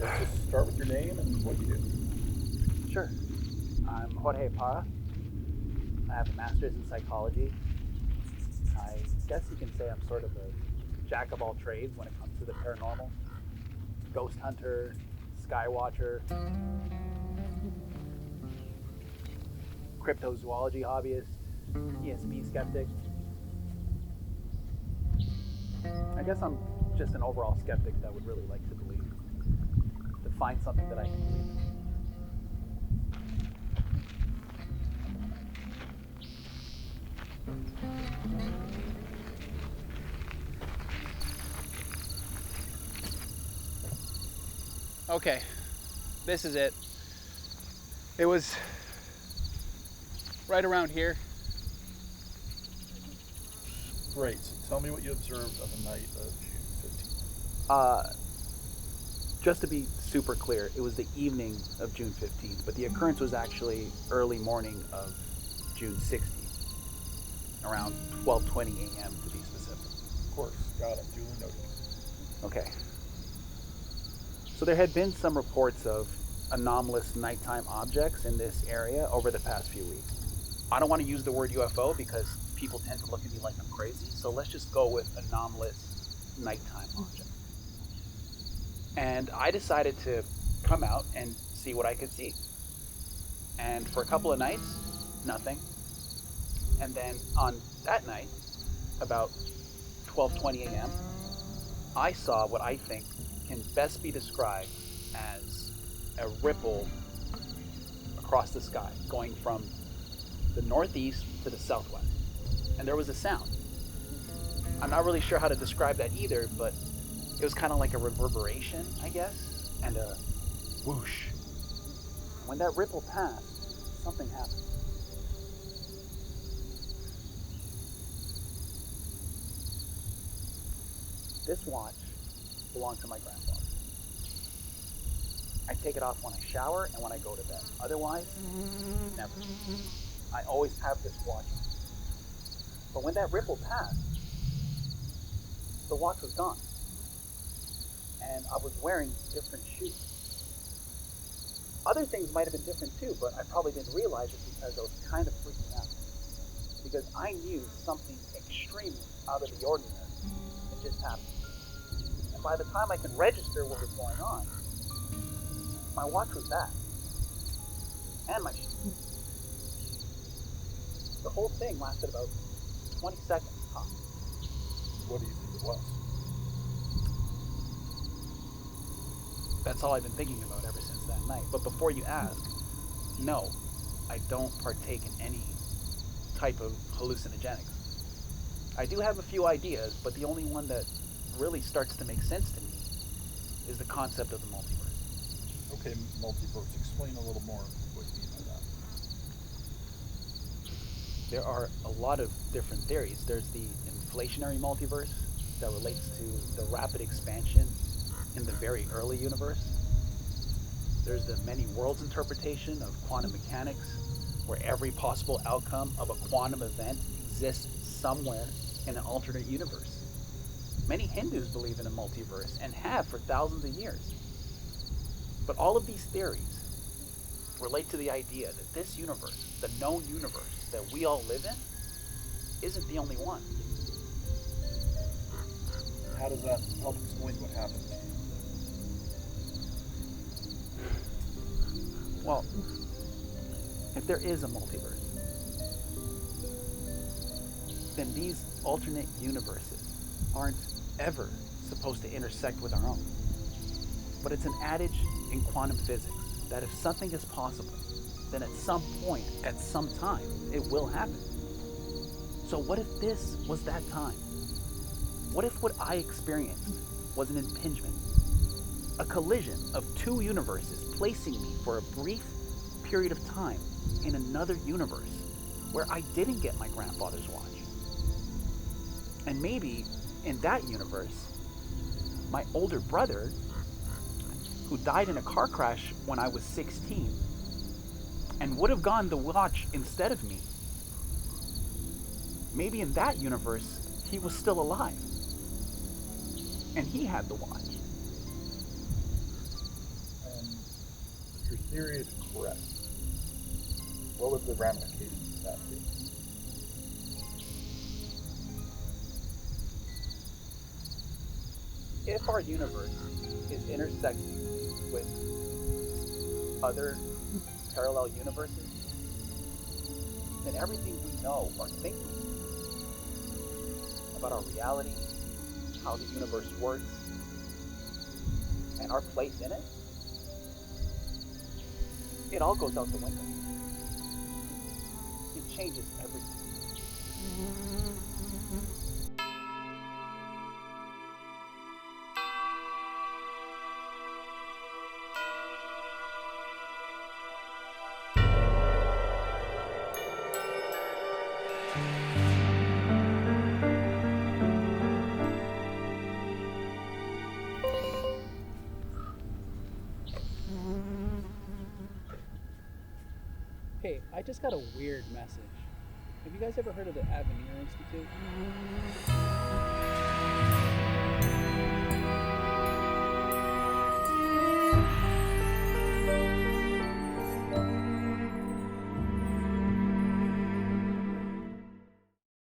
let's just start with your name and what you do. Sure. I'm Jorge Parra. I have a master's in psychology. I guess you can say I'm sort of a jack of all trades when it comes to the paranormal. Ghost hunter, sky watcher, cryptozoology hobbyist, ESP skeptic. I guess I'm just an overall skeptic that would really like to believe, to find something that I can believe in. Okay, this is it. It was right around here. Great. So tell me what you observed on the night of June 15th. Just to be super clear, it was the evening of June 15th, but the occurrence was actually early morning of June 16th, around 12:20 a.m. to be specific. Of course. Got it. Duly noted. Okay. So there had been some reports of anomalous nighttime objects in this area over the past few weeks. I don't want to use the word UFO because people tend to look at me like I'm crazy, so let's just go with anomalous nighttime objects. And I decided to come out and see what I could see. And for a couple of nights, nothing. And then on that night, about 12:20 a.m., I saw what I think can best be described as a ripple across the sky, going from the northeast to the southwest. And there was a sound. I'm not really sure how to describe that either, but it was kind of like a reverberation, I guess, and a whoosh. When that ripple passed, something happened. This watch belonged to my grandfather. I take it off when I shower and when I go to bed. Otherwise, never. I always have this watch on. But when that ripple passed, the watch was gone. And I was wearing different shoes. Other things might have been different too, but I probably didn't realize it because I was kind of freaking out. Because I knew something extremely out of the ordinary had just happened. And by the time I could register what was going on, my watch was back. And my shoes. The whole thing lasted about 20 seconds tops. What do you think it was? That's all I've been thinking about ever since that night. But before you ask, no, I don't partake in any type of hallucinogenics. I do have a few ideas, but the only one that really starts to make sense to me is the concept of the multiverse. Okay, multiverse. Explain a little more what you mean by that. There are a lot of different theories. There's the inflationary multiverse that relates to the rapid expansion in the very early universe. There's the many worlds interpretation of quantum mechanics, where every possible outcome of a quantum event exists somewhere in an alternate universe. Many Hindus believe in a multiverse and have for thousands of years. But all of these theories relate to the idea that this universe, the known universe that we all live in, isn't the only one. How does that help explain what happened to you? Well, if there is a multiverse, then these alternate universes aren't ever supposed to intersect with our own. But it's an adage in quantum physics that if something is possible, then at some point, at some time, it will happen. So what if this was that time? What if what I experienced was an impingement? A collision of two universes placing me for a brief period of time in another universe where I didn't get my grandfather's watch. And maybe in that universe, my older brother, who died in a car crash when I was 16 and would have gotten the watch instead of me, maybe in that universe, he was still alive and he had the watch. your theory is correct, what would the ramifications of that be? If our universe is intersecting with other parallel universes, then everything we know or think about our reality, how the universe works, and our place in it, it all goes out the window. It changes everything. Hey, I just got a weird message. Have you guys ever heard of the Avenir Institute?